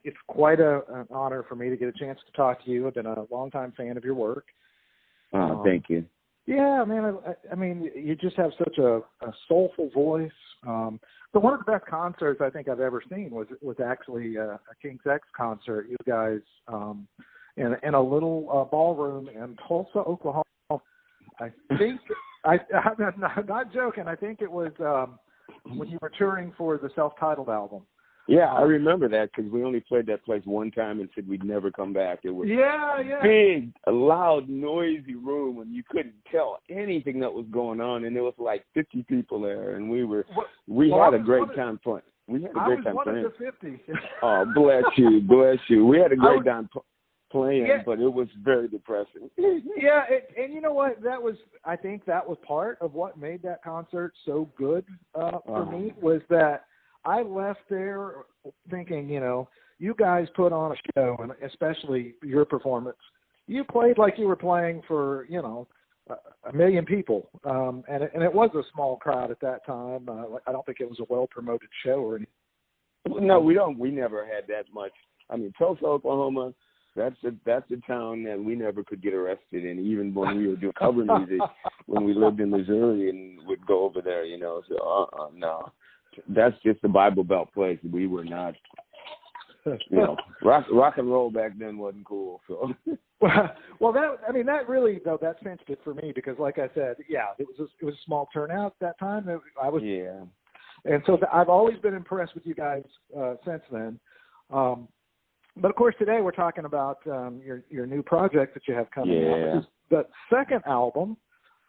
it's quite an honor for me to get a chance to talk to you. I've been a longtime fan of your work. Thank you. Yeah, man. I mean, you just have such a soulful voice. But one of the best concerts I think I've ever seen was actually a King's X concert. You guys in a little ballroom in Tulsa, Oklahoma. I think I'm not joking. I think it was when you were touring for the self-titled album. Yeah, I remember that because we only played that place one time and said we'd never come back. It was big, a loud, noisy room, and you couldn't tell anything that was going on. And there was like 50 people there, and we had a great time playing. We had a great time playing. I was one of the 50. Oh, bless you, bless you. We had a great time playing, but it was very depressing. Yeah, and you know what? I think that was part of what made that concert so good for me was that I left there thinking, you guys put on a show, and especially your performance. You played like you were playing for, a million people, and it was a small crowd at that time. I don't think it was a well-promoted show or anything. No, we don't. We never had that much. I mean, Tulsa, Oklahoma, that's a town that we never could get arrested in, even when we were doing cover music, when we lived in Missouri and would go over there, So, no. That's just the Bible Belt place. We were not, rock and roll back then wasn't cool. So, well, that really that cinched it for me because, like I said, it was a small turnout at that time. And so I've always been impressed with you guys since then. But of course, today we're talking about your new project that you have coming out. This is the second album.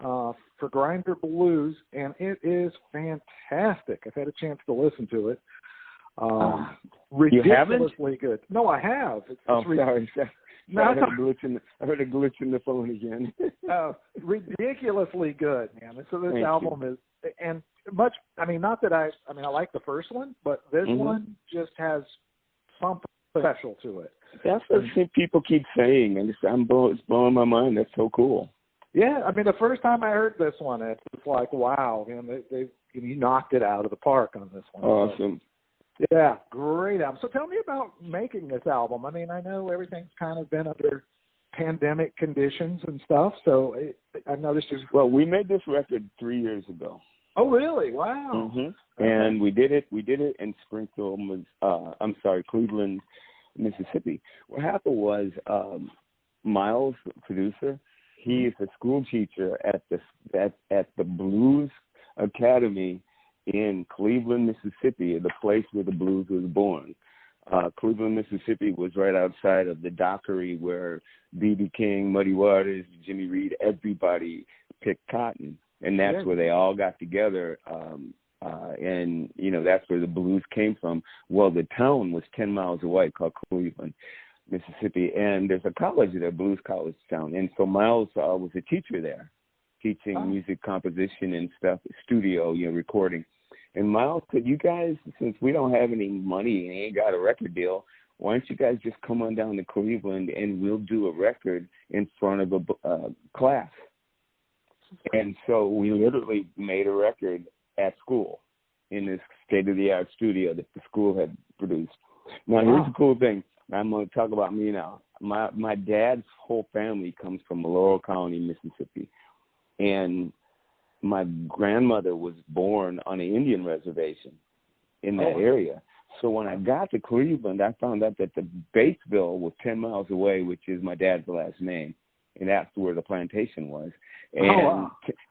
For Grinder Blues, and it is fantastic. I've had a chance to listen to it. Ridiculously good. No, I have. Sorry. No, I heard a glitch in the phone again. Ridiculously good, man. So this album is, and much. I mean, not that I like the first one, but this one just has something special to it. That's what people keep saying, and it's blowing my mind. That's so cool. Yeah, I mean, the first time I heard this one, it's like, wow, man, you knocked it out of the park on this one. Awesome. So, yeah, great album. So tell me about making this album. I mean, I know everything's kind of been under pandemic conditions and stuff, so I've noticed Well, we made this record 3 years ago. Oh, really? Wow. Mm-hmm. And we did it in Cleveland, Mississippi. What happened was Miles, the producer, he is a school teacher at the Blues Academy in Cleveland, Mississippi, the place where the blues was born. Cleveland, Mississippi was right outside of the Dockery where B.B. King, Muddy Waters, Jimmy Reed, everybody picked cotton. And that's where they all got together. And, that's where the blues came from. Well, the town was 10 miles away called Cleveland, Mississippi, and there's a college there, Blues College town. And so Miles was a teacher there, teaching music composition and stuff, studio, recording. And Miles said, you guys, since we don't have any money and ain't got a record deal, why don't you guys just come on down to Cleveland and we'll do a record in front of a class. And so we literally made a record at school in this state-of-the-art studio that the school had produced. Now, here's the cool thing. I'm going to talk about me now. My dad's whole family comes from Laurel County, Mississippi. And my grandmother was born on an Indian reservation in that area. So when I got to Cleveland, I found out that the Batesville was 10 miles away, which is my dad's last name. And that's where the plantation was. And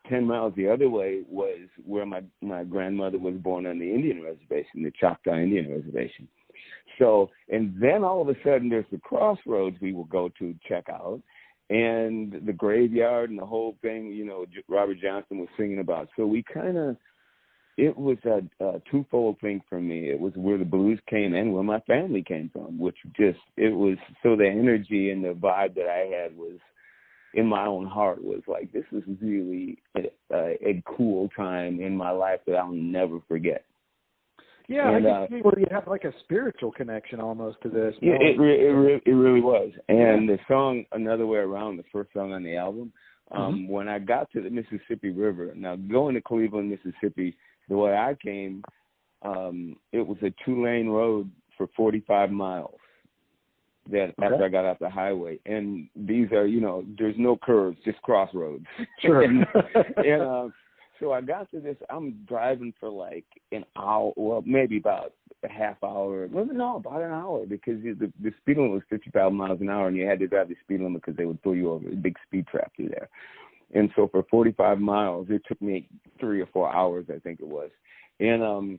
10 miles the other way was where my grandmother was born on the Indian reservation, the Choctaw Indian reservation. So, and then all of a sudden there's the crossroads we will go to check out, and the graveyard and the whole thing, Robert Johnson was singing about. So we it was a twofold thing for me. It was where the blues came and where my family came from, so the energy and the vibe that I had was, in my own heart, was like, this is really a cool time in my life that I'll never forget. Yeah, and, I can see where you have like a spiritual connection almost to this. Yeah, it really was. And the song "Another Way Around," the first song on the album, when I got to the Mississippi River, now going to Cleveland, Mississippi, the way I came, it was a 2-lane road for 45 miles. That after I got off the highway, and these are, there's no curves, just crossroads. Sure. and so I got to this. I'm driving for like an hour, well, maybe about a half hour. Well, no, about an hour, because the speed limit was 55 miles an hour, and you had to drive the speed limit because they would pull you over a big speed trap through there. And so for 45 miles, it took me 3 or 4 hours, I think it was. And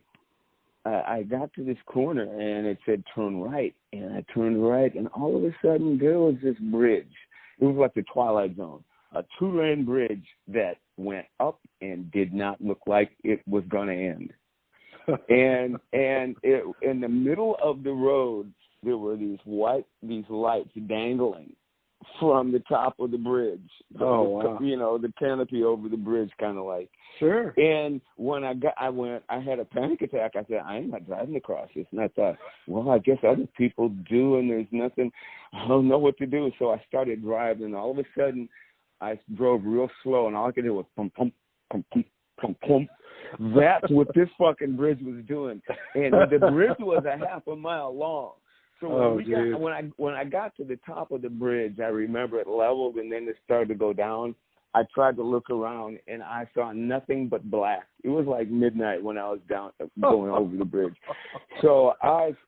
I got to this corner, and it said turn right, and I turned right, and all of a sudden there was this bridge. It was like the Twilight Zone, a 2-lane bridge that went up and did not look like it was going to end. and it, in the middle of the road, there were these lights dangling from the top of the bridge. Oh, wow. The canopy over the bridge, kind of like. Sure. And when I had a panic attack. I said, I am not driving across this. And I thought, well, I guess other people do, and there's nothing, I don't know what to do. So I started driving, and all of a sudden, I drove real slow, and all I could do was pum, pum, pum, pum, pum, pum. That's what this fucking bridge was doing. And the bridge was a half a mile long. So when I got to the top of the bridge, I remember it leveled, and then it started to go down. I tried to look around, and I saw nothing but black. It was like midnight when I was going over the bridge. So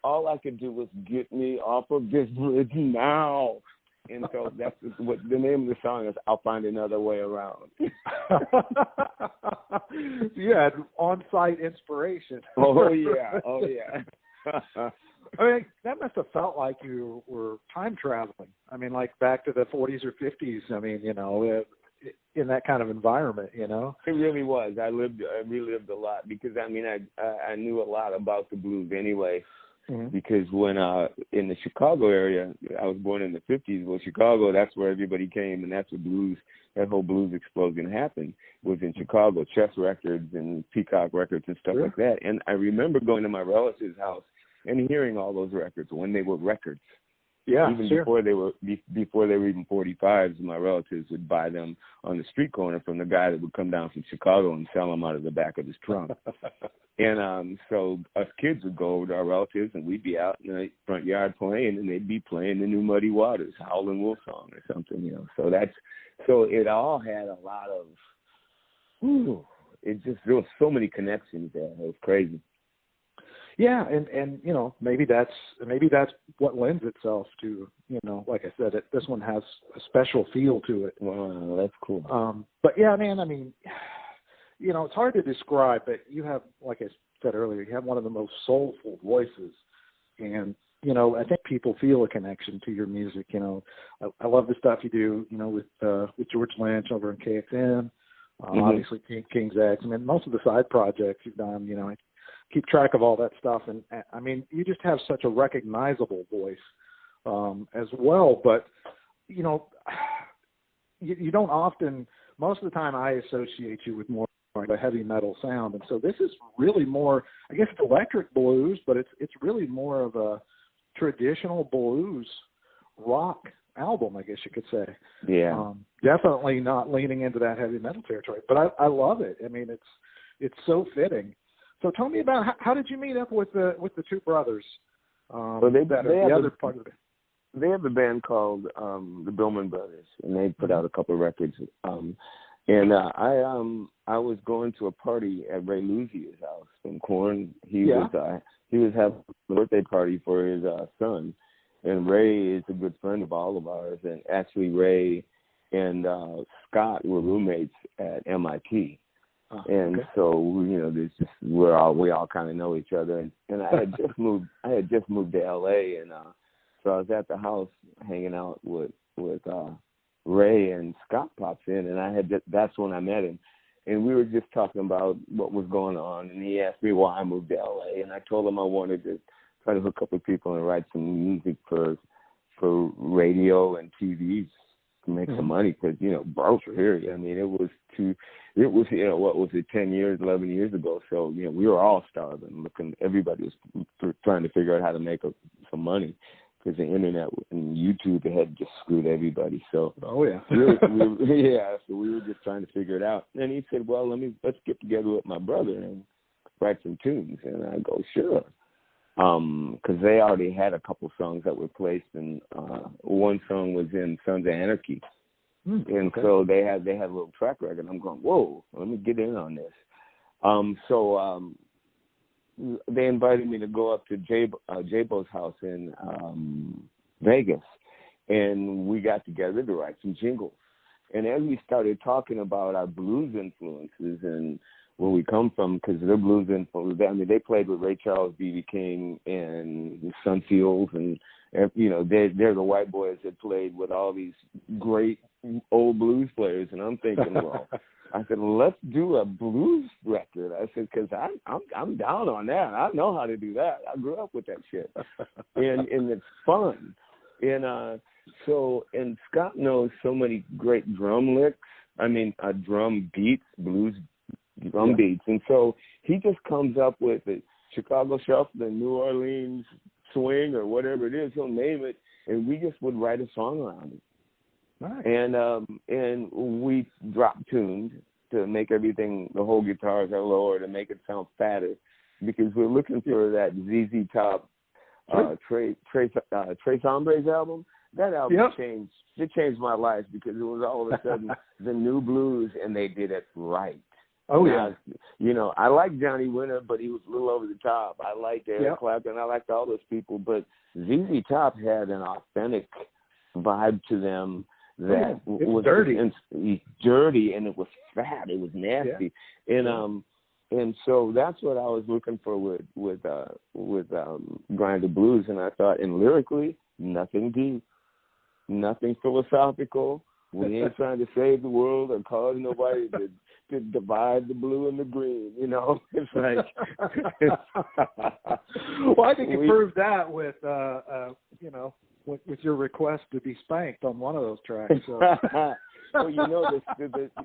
all I could do was get me off of this bridge now. And so that's what the name of the song is. I'll find another way around. You had on-site inspiration. Oh yeah. I mean, that must have felt like you were time traveling. I mean, like back to the 40s or 50s. I mean, in that kind of environment, It really was. I relived a lot, because I knew a lot about the blues anyway. Mm-hmm. Because when in the Chicago area, I was born in the 50s. Well, Chicago, that's where everybody came, and that's where that whole blues explosion happened, was in Chicago. Chess Records and Peacock Records and stuff like that. And I remember going to my relative's house and hearing all those records when they were records. Yeah, even before they were even 45s, my relatives would buy them on the street corner from the guy that would come down from Chicago and sell them out of the back of his trunk. And so us kids would go over to our relatives, and we'd be out in the front yard playing, and they'd be playing the new Muddy Waters, Howlin' Wolf song or something, So it all had a lot of, there was so many connections there. It was crazy. Yeah, and maybe that's what lends itself to, like I said, this one has a special feel to it. Wow, that's cool. But yeah, man, I mean, it's hard to describe, but you have, like I said earlier, you have one of the most soulful voices, and I think people feel a connection to your music. I love the stuff you do, with George Lynch over in KXN, obviously King's X. I mean, most of the side projects you've done, I keep track of all that stuff, and I mean, you just have such a recognizable voice as well. But you don't often. Most of the time, I associate you with more like a heavy metal sound, and so this is really more. I guess it's electric blues, but it's really more of a traditional blues rock album, I guess you could say. Yeah. Definitely not leaning into that heavy metal territory, but I love it. I mean, it's so fitting. So tell me about how did you meet up with the two brothers? Well, They have a band called the Bihlman Brothers, and they put out a couple of records. I was going to a party at Ray Luzia's house in Corn. He was having a birthday party for his son, and Ray is a good friend of all of ours. And actually, Ray and Scot were roommates at MIT. So we all kind of know each other, and I had just moved to LA, and so I was at the house hanging out with Ray, and Scot pops in, and that's when I met him, and we were just talking about what was going on, and he asked me why I moved to LA, and I told him I wanted to try to hook up with people and write some music for radio and TV to make some money, because broke here. I mean, what was it, 11 years ago? So we were all starving, everybody was trying to figure out how to make some money, because the internet and YouTube had just screwed everybody. So so we were just trying to figure it out. And he said, well, let's get together with my brother and write some tunes. And I go, sure. because they already had a couple songs that were placed, and one song was in Sons of Anarchy, and so they had a little track record. I'm going, whoa, let me get in on this. So they invited me to go up to Jabo's house in Vegas, and we got together to write some jingles. And as we started talking about our blues influences and where we come from, because they're blues influences, I mean, they played with Ray Charles, B.B. King, and Sunfields, and you know, they're the white boys that played with all these great old blues players. And I'm thinking, well, I said, let's do a blues record. I said, because I'm down on that. I know how to do that. I grew up with that shit, and it's fun. And so Scott knows so many great drum licks. I mean, drum beats, blues drum beats, and so he just comes up with it. Chicago Shuffle, the New Orleans Swing, or whatever it is, he'll name it, and we just would write a song around it. Nice. And we drop tuned to make everything, the whole guitars are lower to make it sound fatter, because we're looking for that ZZ Top Tres Hombres album. That album changed my life, because it was all of a sudden the new blues, and they did it right. Oh, yeah. You know, I like Johnny Winter, but he was a little over the top. I liked Eric Clapton. I liked all those people, but ZZ Top had an authentic vibe to them that was dirty. Dirty, and it was fat. It was nasty. Yeah. And so that's what I was looking for with Grind the Blues, and I thought, and lyrically, nothing deep, nothing philosophical. We ain't trying to save the world or cause nobody to divide the blue and the green, you know. It's like, well, I think you proved that with, you know, with your request to be spanked on one of those tracks. So. Well, you know,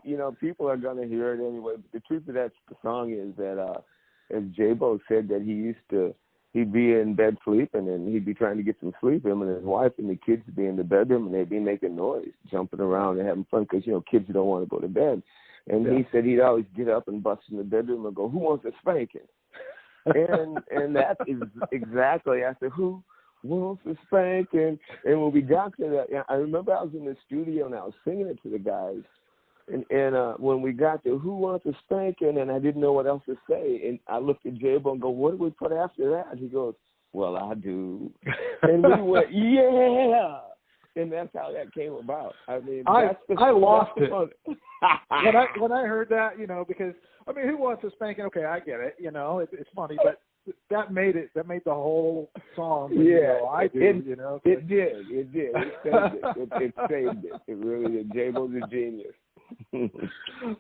you know, people are going to hear it anyway. But the truth of that song is that, as Jabo said, that he'd be in bed sleeping, and he'd be trying to get some sleep, him and his wife and the kids would be in the bedroom, and they'd be making noise, jumping around and having fun, because, you know, kids don't want to go to bed. And he said he'd always get up and bust in the bedroom and go, "Who wants a spanking?" and that is exactly, I said, "Who wants a spanking?" And when we got to that, I remember I was in the studio and I was singing it to the guys. And when we got to "Who wants a spanking?" and I didn't know what else to say, and I looked at Jabo and go, "What do we put after that?" He goes, "Well, I do." And we went, "Yeah." And that's how that came about. I mean, I lost it when I heard that, you know, because I mean, who wants a spanking? Okay, I get it. You know, it's funny, but that made the whole song. Yeah, you know, I do. You know, it did. It saved it. It saved it. It really did. Jabo's a genius.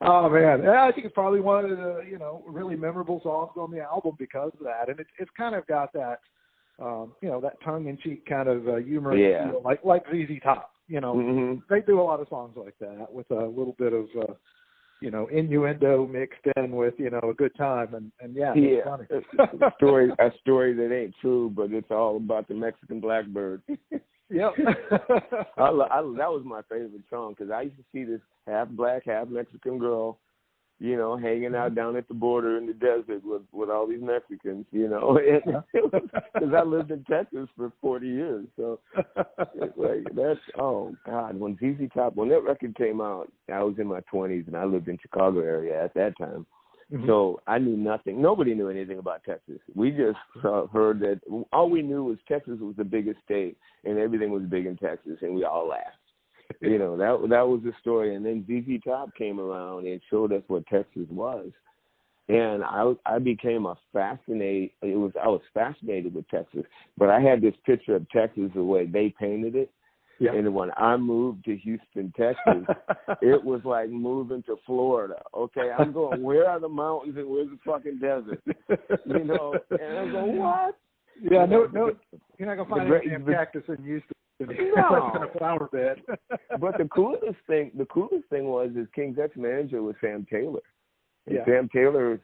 Oh man, I think it's probably one of the, you know, really memorable songs on the album because of that, and it's kind of got that, you know, that tongue-in-cheek kind of humor, feel, like ZZ Top. You know, they do a lot of songs like that with a little bit of, you know, innuendo mixed in with, you know, a good time, and it's funny. a story that ain't true, but it's all about the Mexican blackbird. Yep. that was my favorite song, because I used to see this half black, half Mexican girl, you know, hanging out down at the border in the desert with all these Mexicans, you know, because I lived in Texas for 40 years. So it's like, that's, oh God, when ZZ Top, when that record came out, I was in my 20s and I lived in Chicago area at that time. So I knew nothing. Nobody knew anything about Texas. We just heard that all we knew was Texas was the biggest state and everything was big in Texas, and we all laughed. You know, that was the story. And then ZZ Top came around and showed us what Texas was. And I became I was fascinated with Texas. But I had this picture of Texas the way they painted it. Yeah. And when I moved to Houston, Texas, it was like moving to Florida. Okay, I'm going, where are the mountains and where's the fucking desert? You know, and I go, what? Yeah, no, you're not going to find any damn cactus in Houston. No. In a flower bed. But the coolest thing was King's ex-manager was Sam Taylor. And Sam Taylor's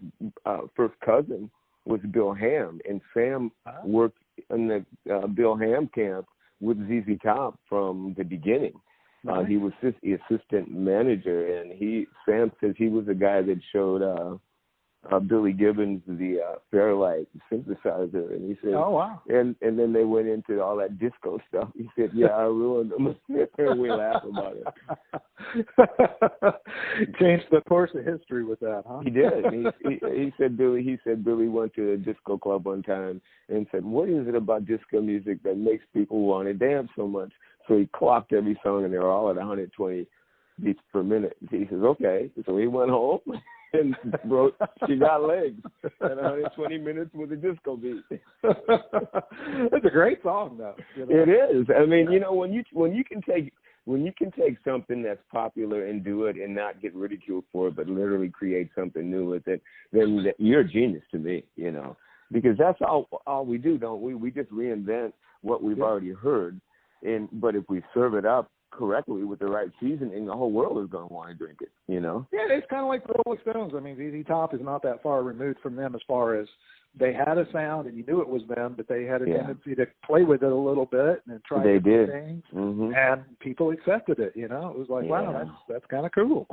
first cousin was Bill Ham, and Sam worked in the Bill Ham camp with ZZ Top from the beginning. Nice. He was the assistant manager, and Sam says he was the guy that showed Billy Gibbons, the Fairlight synthesizer, and he said, "Oh wow!" And then they went into all that disco stuff. He said, "Yeah, I ruined them." We laugh about it. Changed the course of history with that, huh? He did. He said Billy went to a disco club one time and said, "What is it about disco music that makes people want to dance so much?" So he clocked every song, and they were all at 120 beats per minute. He says, "Okay." So he went home and wrote "She Got Legs" at 120 minutes with a disco beat. It's a great song, though. You know? It is. I mean, you know, when you can take something that's popular and do it and not get ridiculed for it, but literally create something new with it, then you're a genius to me. You know, because that's all we do, don't we? We just reinvent what we've already heard, but if we serve it up correctly with the right seasoning, the whole world is going to want to drink it, you know? Yeah, it's kind of like the Rolling Stones. I mean, ZZ Top is not that far removed from them as far as they had a sound and you knew it was them, but they had a tendency to play with it a little bit and try different things. Mm-hmm. And people accepted it, you know? It was like, wow, that's kind of cool.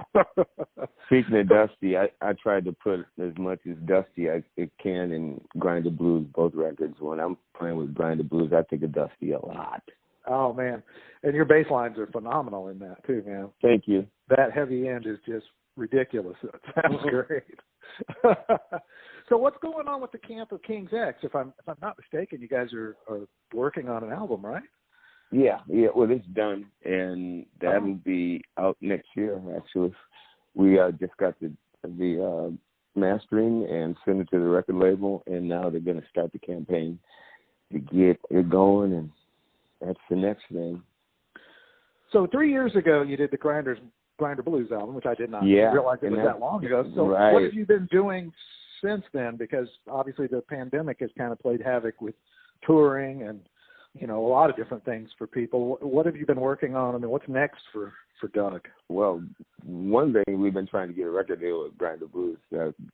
Speaking of Dusty, I tried to put as much as Dusty as it can in Grind the Blues, both records. When I'm playing with Grind the Blues, I think of Dusty a lot. Oh, man. And your bass lines are phenomenal in that, too, man. Thank you. That heavy end is just ridiculous. It sounds great. So what's going on with the camp of King's X? If I'm not mistaken, you guys are working on an album, right? Yeah. Well, it's done, and that will be out next year, actually. We just got the mastering and sent it to the record label, and now they're going to start the campaign to get it going, and that's the next thing. So 3 years ago, you did the Grinder Blues album, which I did not realize it was that long ago. So what have you been doing since then? Because obviously the pandemic has kind of played havoc with touring and, you know, a lot of different things for people. What have you been working on? I mean, what's next for Doug? Well, one thing, we've been trying to get a record deal with Grinder Blues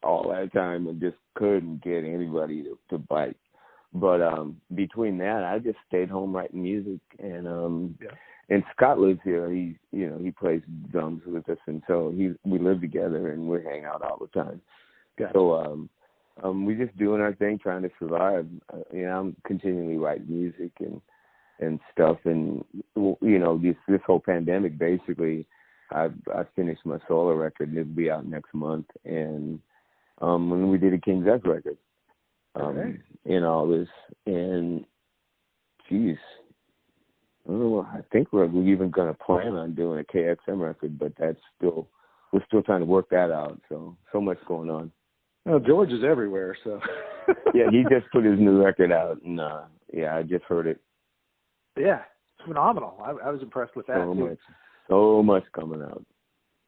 all that time and just couldn't get anybody to bite. But between that, I just stayed home writing music, and Scot lives here. He plays drums with us, and so we live together and we hang out all the time. Gotcha. So we're just doing our thing, trying to survive. I'm continually writing music and stuff, and this whole pandemic, basically, I finished my solo record, and it'll be out next month, and when we did a King's X record. In all this, and geez, I don't know. I think we're even going to plan on doing a KXM record, but we're still trying to work that out. So much going on. Well, George is everywhere, so. Yeah, he just put his new record out, and I just heard it. Yeah, it's phenomenal. I was impressed with that. So much coming out.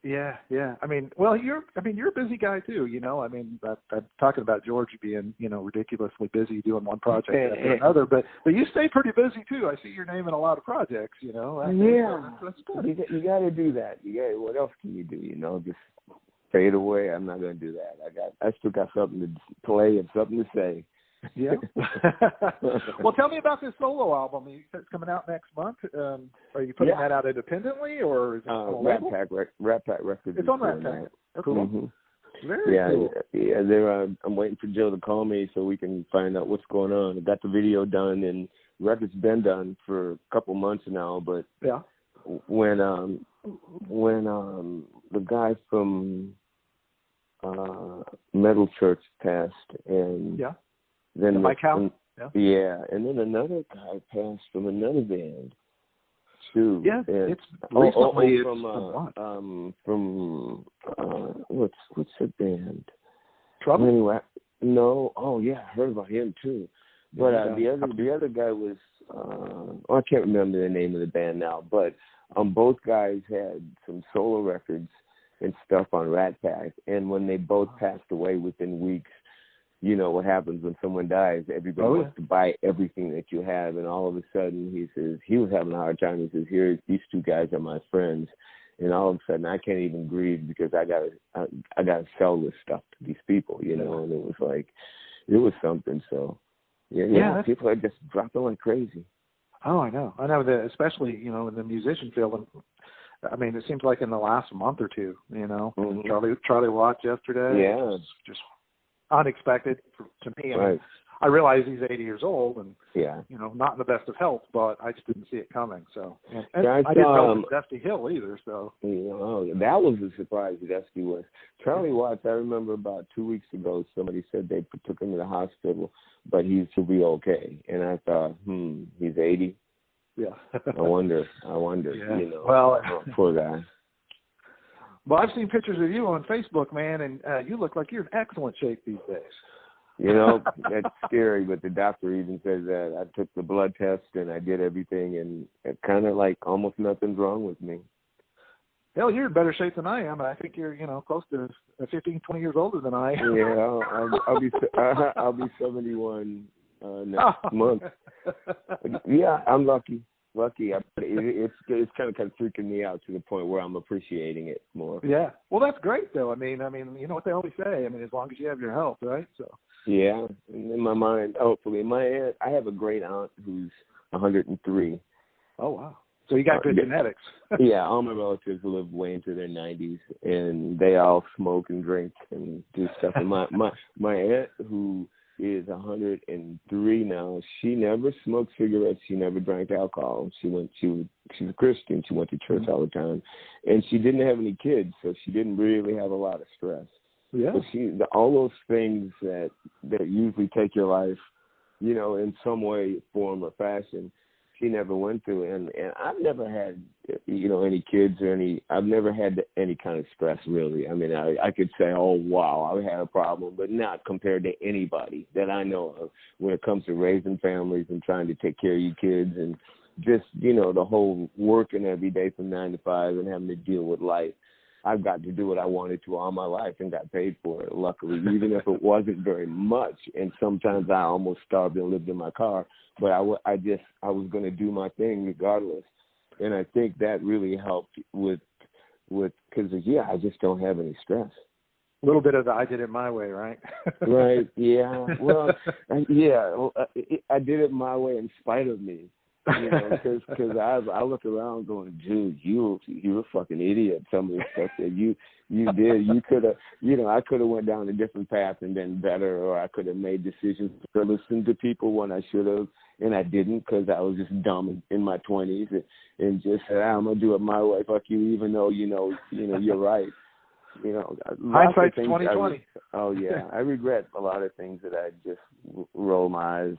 Yeah. I mean, well, you're a busy guy too, you know. I mean, I'm talking about George being, ridiculously busy doing one project after another, but you stay pretty busy too. I see your name in a lot of projects, you know. That's good. You got to do that. What else can you do? Just fade away. I'm not going to do that. I still got something to play and something to say. Yeah. Well, tell me about this solo album. It's coming out next month. Are you putting that out independently, or is it on a label? Rat Pack Records. It's on Rat Pack. Cool. Mm-hmm. Very cool. Yeah. I'm waiting for Jill to call me so we can find out what's going on. I got the video done, and the record's been done for a couple months now. But when the guy from Metal Church passed, and then Mike Howe? And then another guy passed from another band too. Yeah, it's recently. From what's the band? Trouble? Anyway, no. Oh yeah, I heard about him too. But the other guy was I can't remember the name of the band now. But both guys had some solo records and stuff on Rat Pack, and when they both passed away within weeks. You know what happens when someone dies. Everybody wants to buy everything that you have, and all of a sudden he says he was having a hard time. He says, "Here, these two guys are my friends," and all of a sudden I can't even grieve because I gotta sell this stuff to these people, you know. And it was something. So people are just dropping like crazy. Oh, I know that, especially in the musician field. And I mean, it seems like in the last month or two, Charlie Watts yesterday. Yeah, just unexpected to me. I mean, I realize he's 80 years old and, not in the best of health, but I just didn't see it coming. So, and I didn't know it was Dusty Hill either. So, that was a surprise. Dusty was. Charlie Watts, I remember about 2 weeks ago, somebody said they took him to the hospital, but he's to be okay. And I thought, he's 80. Yeah. I wonder. Yeah. Well, poor guy. Well, I've seen pictures of you on Facebook, man, and you look like you're in excellent shape these days. That's scary, but the doctor even says that. I took the blood test and I did everything, and it kind of like almost nothing's wrong with me. Hell, you're in better shape than I am, and I think you're, close to 15, 20 years older than I am. Yeah, I'll be 71 next month. Yeah, I'm lucky. It's kind of freaking me out to the point where I'm appreciating it more. Yeah. Well, that's great, though. I mean, you know what they always say. I mean, as long as you have your health, right? So. Yeah. And in my mind, hopefully, my aunt. I have a great aunt who's 103. Oh wow. So you got good genetics. Yeah, all my relatives live way into their 90s, and they all smoke and drink and do stuff. And my aunt, who is 103 now, she never smoked cigarettes. She never drank alcohol. She's a Christian. She went to church all the time, and she didn't have any kids, so she didn't really have a lot of stress. Yeah. But all those things that usually take your life, in some way, form, or fashion, she never went through. And I've never had, any kids or I've never had any kind of stress, really. I mean, I could say, oh, wow, I had a problem, but not compared to anybody that I know of when it comes to raising families and trying to take care of your kids and just, the whole working every day from 9 to 5 and having to deal with life. I've got to do what I wanted to all my life and got paid for it, luckily, even if it wasn't very much. And sometimes I almost starved and lived in my car, but I was going to do my thing regardless. And I think that really helped because I just don't have any stress. A little bit of the I did it my way, right? Right, yeah. Well, I did it my way in spite of me. Because I look around going, dude, you're a fucking idiot. Some of the stuff that you did, you could have, I could have went down a different path and been better, or I could have made decisions to listen to people when I should have, and I didn't because I was just dumb in my 20s and just said, I'm gonna do it my way. Fuck you, even though you're right. Hindsight's 20/20. Oh yeah, I regret a lot of things that I just roll my eyes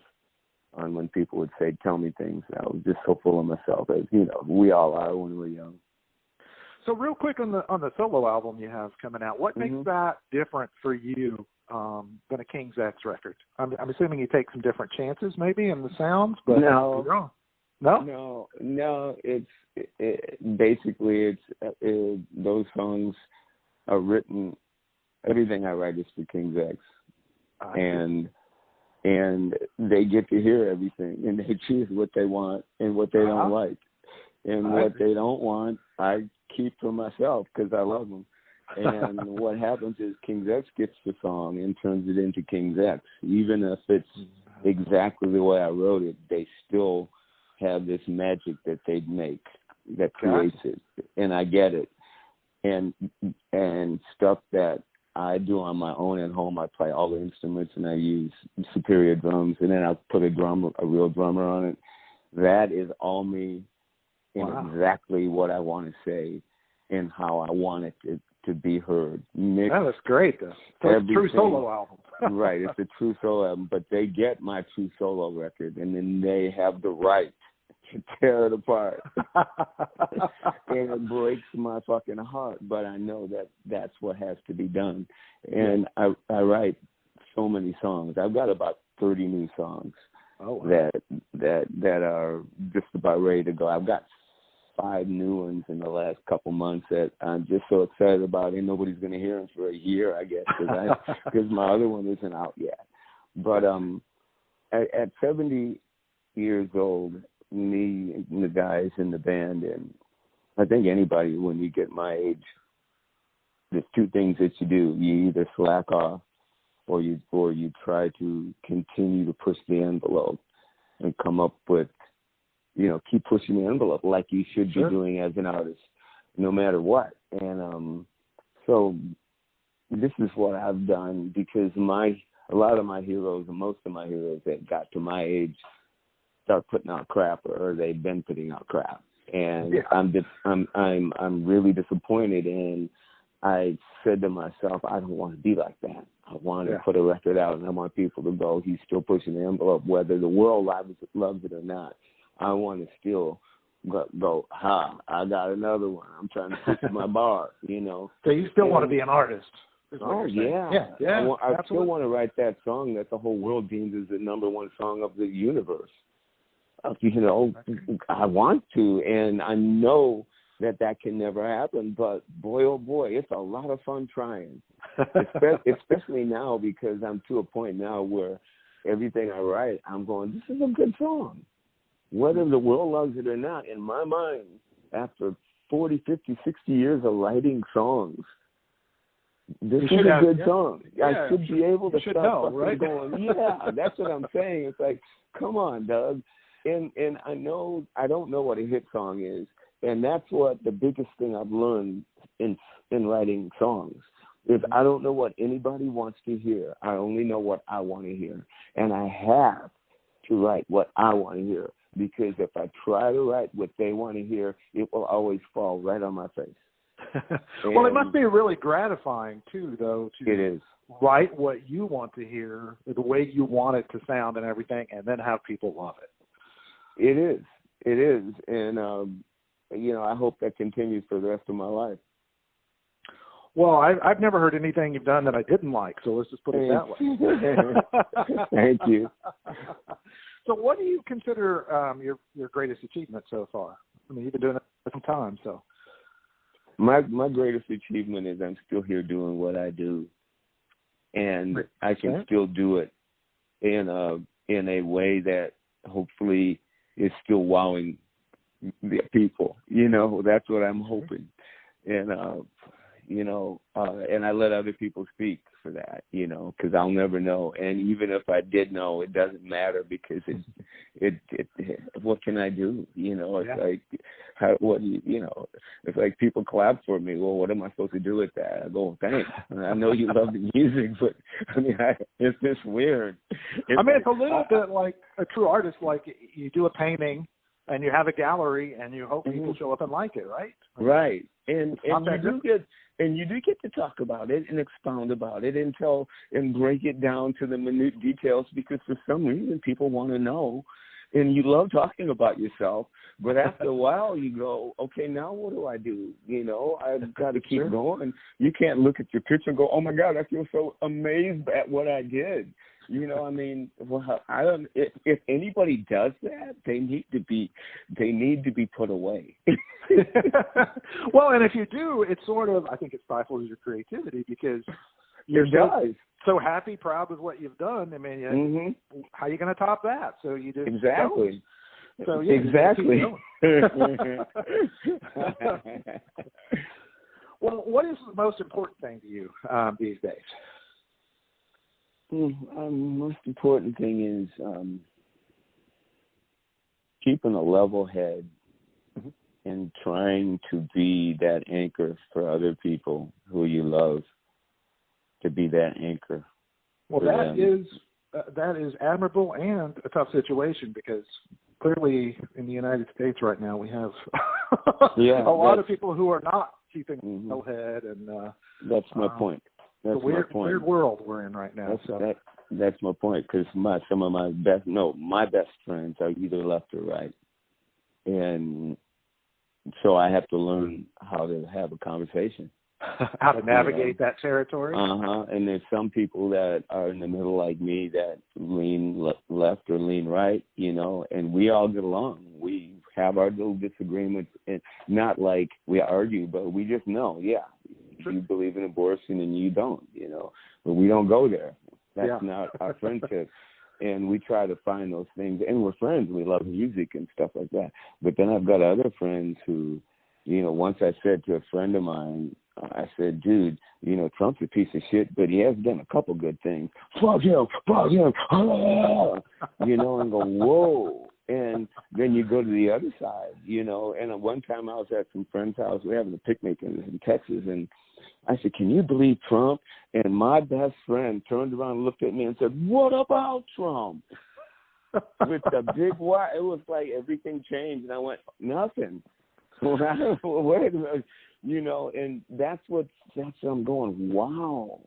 on when people would say, tell me things. I was just so full of myself, as we all are when we're young. So real quick on the solo album you have coming out, what makes that different for you than a King's X record? I'm assuming you take some different chances maybe in the sounds, but no. It's basically those songs are written. Everything I write is for King's X, and they get to hear everything, and they choose what they want and what they don't like. And what they don't want, I keep for myself because I love them. And what happens is King's X gets the song and turns it into King's X. Even if it's exactly the way I wrote it, they still have this magic that they make that creates it. And I get it. And stuff that I do on my own at home, I play all the instruments and I use superior drums, and then I put a real drummer on it. That is all me and exactly what I want to say and how I want it to be heard. That's great, though. So it's a true solo album. Right, it's a true solo album, but they get my true solo record, and then they have the right to tear it apart. And it breaks my fucking heart, but I know that that's what has to be done. And I write so many songs. I've got about 30 new songs that are just about ready to go. I've got 5 new ones in the last couple months that I'm just so excited about, and nobody's going to hear them for a year, I guess, because my other one isn't out yet. But at 70 years old, me and the guys in the band, and I think anybody when you get my age, there's 2 things that you do. You either slack off or you try to continue to push the envelope and come up with, keep pushing the envelope like you should be doing as an artist, no matter what. And so this is what I've done, because a lot of my heroes, and most of my heroes that got to my age, start putting out crap, or they've been putting out crap, and I'm really disappointed. And I said to myself, I don't want to be like that. I want to put a record out, and I want people to go, he's still pushing the envelope, whether the world loves it or not. I want to still go, I got another one. I'm trying to push my bar, you know. So you still want to be an artist? Oh, yeah. I still want to write that song that the whole world deems as the #1 song of the universe. You know, I want to, and I know that can never happen, but boy, oh boy, it's a lot of fun trying, especially now, because I'm to a point now where everything I write, I'm going, this is a good song. Whether the world loves it or not, in my mind, after 40, 50, 60 years of writing songs, this is a good song. I should be able to stop going, that's what I'm saying. It's like, come on, Doug. And I don't know what a hit song is. And that's what the biggest thing I've learned in writing songs is I don't know what anybody wants to hear. I only know what I want to hear. And I have to write what I want to hear, because if I try to write what they want to hear, it will always fall right on my face. Well, it must be really gratifying, too, though, to write what you want to hear, the way you want it to sound and everything, and then have people love it. It is. And, you know, I hope that continues for the rest of my life. Well, I've never heard anything you've done that I didn't like, so let's just put it that way. Thank you. So what do you consider your greatest achievement so far? I mean, you've been doing it for some time, so. My greatest achievement is I'm still here doing what I do, and I can still do it in a way that hopefully is still wowing the people. You know, that's what I'm hoping. And, you know, and I let other people speak for that, you know, because I'll never know. And even if I did know, it doesn't matter, because it what can I do? You know, it's like, you know, it's like people clap for me. Well, what am I supposed to do with that? I go, thanks. I know you love the music, but I mean, it's just weird. It's a little bit like a true artist. Like you do a painting and you have a gallery and you hope people show up and like it, right? Right. And you do get to talk about it and expound about it and break it down to the minute details, because for some reason people want to know, and you love talking about yourself, but after a while you go, okay, now what do I do? You know, I've got to keep going. You can't look at your picture and go, oh my God, I feel so amazed at what I did. You know, I mean, well, I don't. If anybody does that, they need to be put away. Well, and if you do, it's sort of, I think it stifles your creativity, because you're so happy, proud with what you've done. I mean, how are you going to top that? So you just exactly. So exactly. Well, what is the most important thing to you these days? Most important thing is keeping a level head and trying to be that anchor for other people who you love, to be that anchor. Well, that is admirable and a tough situation, because clearly in the United States right now we have a lot of people who are not keeping a level head, and that's my point. That's the weird world we're in right now. That's my point, because some of my best friends are either left or right, and so I have to learn how to have a conversation, how to navigate that territory. And there's some people that are in the middle, like me, that lean left or lean right, you know, and we all get along. We have our little disagreements, and not like we argue, but we just know, you believe in abortion and you don't, you know, but we don't go there. That's not our friendship. And we try to find those things, and we're friends. We love music and stuff like that. But then I've got other friends who, you know, once I said to a friend of mine, I said, dude, you know, Trump's a piece of shit, but he has done a couple good things. Fuck him. You know, and go, whoa. And then you go to the other side, you know. And at one time I was at some friend's house. We were having a picnic in Texas, and I said, "Can you believe Trump?" And my best friend turned around and looked at me and said, "What about Trump?" With the big Y. It was like everything changed, and I went, "Nothing." Wait a minute, you know. And that's I'm going, wow.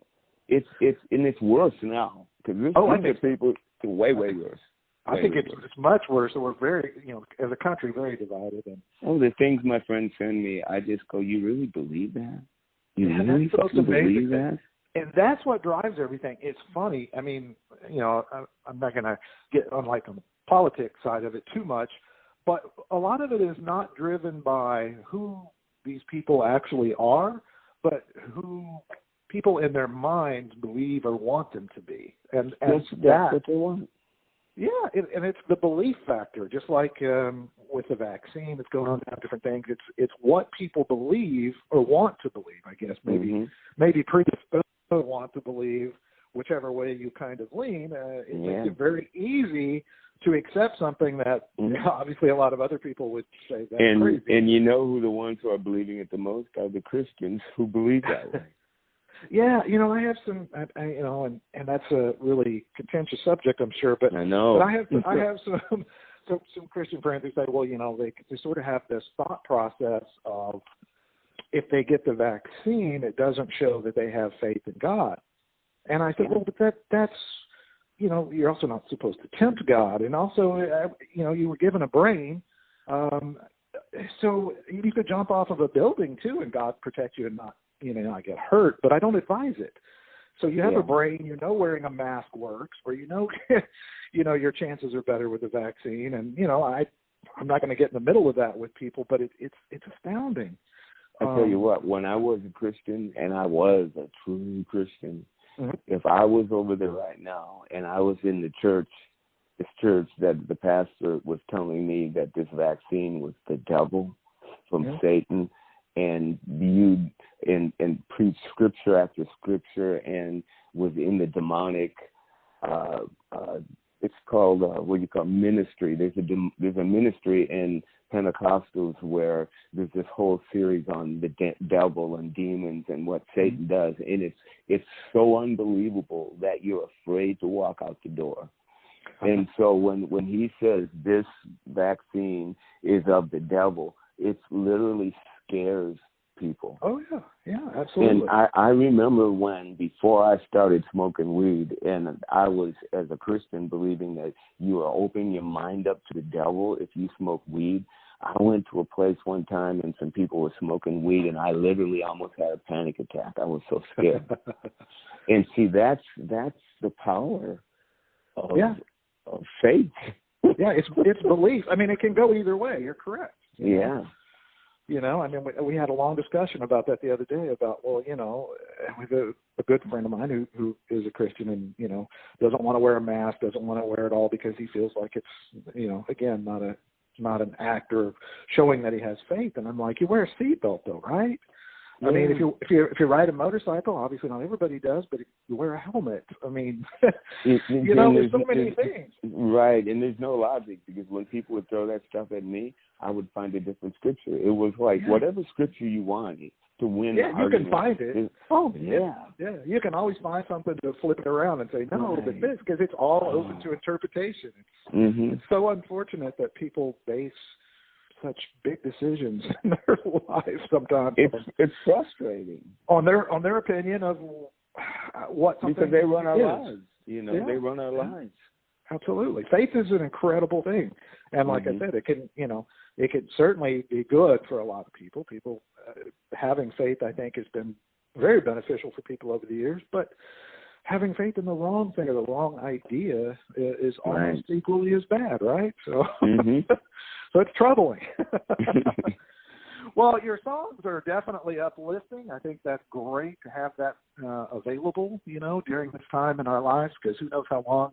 It's worse now, because this people way worse. I think it's much worse. So we're very, you know, as a country, very divided. And the things my friends send me, I just go, "You really believe that? You yeah, really that's believe that?" And that's what drives everything. It's funny. I mean, you know, I'm not going to get on like on the politics side of it too much, but a lot of it is not driven by who these people actually are, but who people in their minds believe or want them to be. And that's what they want. Yeah, and it's the belief factor, just like with the vaccine that's going on now, different things. It's what people believe or want to believe, I guess, maybe predisposed to want to believe, whichever way you kind of lean. It makes it very easy to accept something that obviously a lot of other people would say that's crazy. And you know who the ones who are believing it the most are the Christians who believe that way. Yeah, you know, I have some, you know, and that's a really contentious subject, I'm sure. But I know. But I have some Christian friends who say, well, you know, they sort of have this thought process of if they get the vaccine, it doesn't show that they have faith in God. And I said, well, but that's, you know, you're also not supposed to tempt God, and also, you know, you were given a brain, so you could jump off of a building too, and God protect you and not, you know, not get hurt, but I don't advise it. So you have a brain, you know, wearing a mask works, or you know, you know, your chances are better with the vaccine. And you know, I'm not going to get in the middle of that with people, but it's astounding. I tell you what, when I was a Christian, and I was a true Christian, if I was over there right now and I was in this church that the pastor was telling me that this vaccine was the devil from Satan, and viewed and preached scripture after scripture and was in the demonic, it's called, what you call ministry. There's a ministry in Pentecostals where there's this whole series on the devil and demons and what Satan does. And it's so unbelievable that you're afraid to walk out the door. And so when he says this vaccine is of the devil, it literally scares people. Oh, yeah, absolutely. And I remember before I started smoking weed, and I was, as a Christian, believing that you are opening your mind up to the devil if you smoke weed. I went to a place one time and some people were smoking weed, and I literally almost had a panic attack. I was so scared. And see, that's the power of faith. Yeah, it's belief. I mean, it can go either way. You're correct. Yeah. You know, I mean, we had a long discussion about that the other day about, well, you know, with a good friend of mine who is a Christian and, you know, doesn't want to wear a mask, doesn't want to wear it all because he feels like it's, you know, again, not an act or showing that he has faith. And I'm like, you wear a seatbelt though, right? I mean, if you ride a motorcycle, obviously not everybody does, but if you wear a helmet, I mean, you know, there's so many things. Right, and there's no logic, because when people would throw that stuff at me, I would find a different scripture. It was like whatever scripture you wanted to win. Yeah, you can find it. Yeah. You can always find something to flip it around and say, no, but this, because it's all open to interpretation. It's so unfortunate that people base such big decisions in their lives sometimes. It's frustrating on their opinion of what something because they run our is. lives. You know, they run our lives. Absolutely, faith is an incredible thing, and like I said, it can certainly be good for a lot of people. People having faith, I think, has been very beneficial for people over the years, but having faith in the wrong thing or the wrong idea is almost equally as bad, right? So, so it's troubling. Well, your songs are definitely uplifting. I think that's great to have that available, you know, during this time in our lives, because who knows how long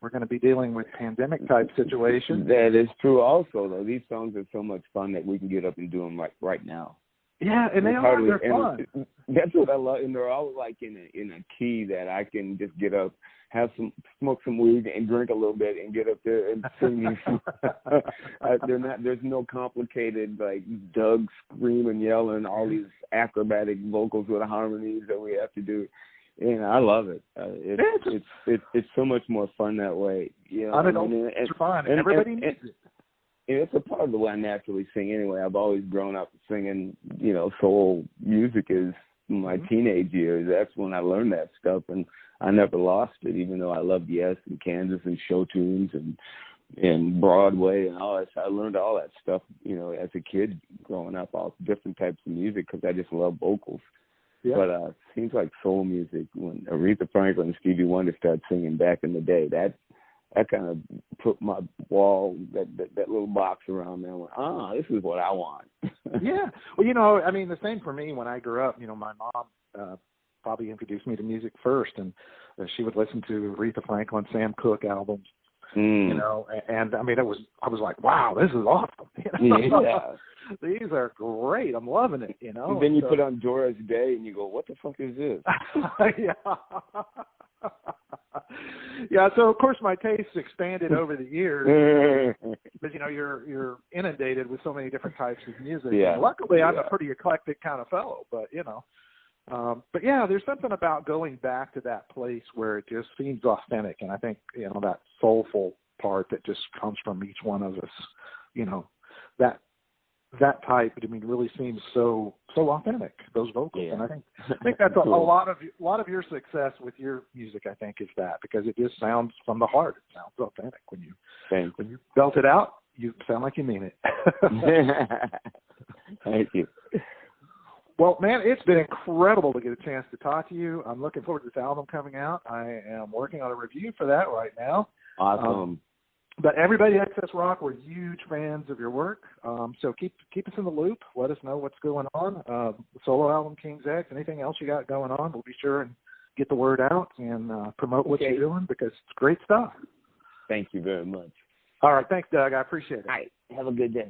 we're going to be dealing with pandemic-type situations. That is true also, though. These songs are so much fun that we can get up and do them right now. Yeah, and they're fun. That's what I love, and they're all like in a key that I can just get up smoke some weed and drink a little bit and get up there and sing. There's no complicated like Doug scream and yelling, all these acrobatic vocals with harmonies that we have to do. And I love it. It's so much more fun that way. You know, it's fun. Everybody needs it. And it's a part of the way I naturally sing anyway. I've always grown up singing, you know, soul music is my teenage years. That's when I learned that stuff, and I never lost it, even though I loved Yes and Kansas and show tunes and Broadway and all that. I learned all that stuff, you know, as a kid growing up, all different types of music because I just love vocals. Yeah. But it seems like soul music, when Aretha Franklin and Stevie Wonder started singing back in the day, that kind of put my wall, that little box around me. I went, this is what I want. Yeah. Well, you know, I mean, the same for me when I grew up. You know, my mom probably introduced me to music first, and she would listen to Aretha Franklin, Sam Cooke albums. You know, and I mean, I was like, wow, this is awesome. You know? Yeah. These are great. I'm loving it, you know. And then you put on Doris Day and you go, what the fuck is this? Yeah. Yeah, so of course my tastes expanded over the years. But you know, you're inundated with so many different types of music. Yeah. And luckily I'm a pretty eclectic kind of fellow, but you know. But yeah, there's something about going back to that place where it just seems authentic, and I think, you know, that soulful part that just comes from each one of us, you know, that type, I mean, really seems so authentic, those vocals. Yeah. And I think that's a lot of your success with your music, I think, is that, because it just sounds from the heart. It sounds authentic when you belt it out. You sound like you mean it. Thank you. Well, man, it's been incredible to get a chance to talk to you. I'm looking forward to this album coming out. I am working on a review for that right now. Awesome. But everybody at Excess Rock, we're huge fans of your work. So keep us in the loop. Let us know what's going on. The solo album, King's X, anything else you got going on, we'll be sure and get the word out and promote what you're doing, because it's great stuff. Thank you very much. All right. Thanks, Doug. I appreciate it. All right. Have a good day.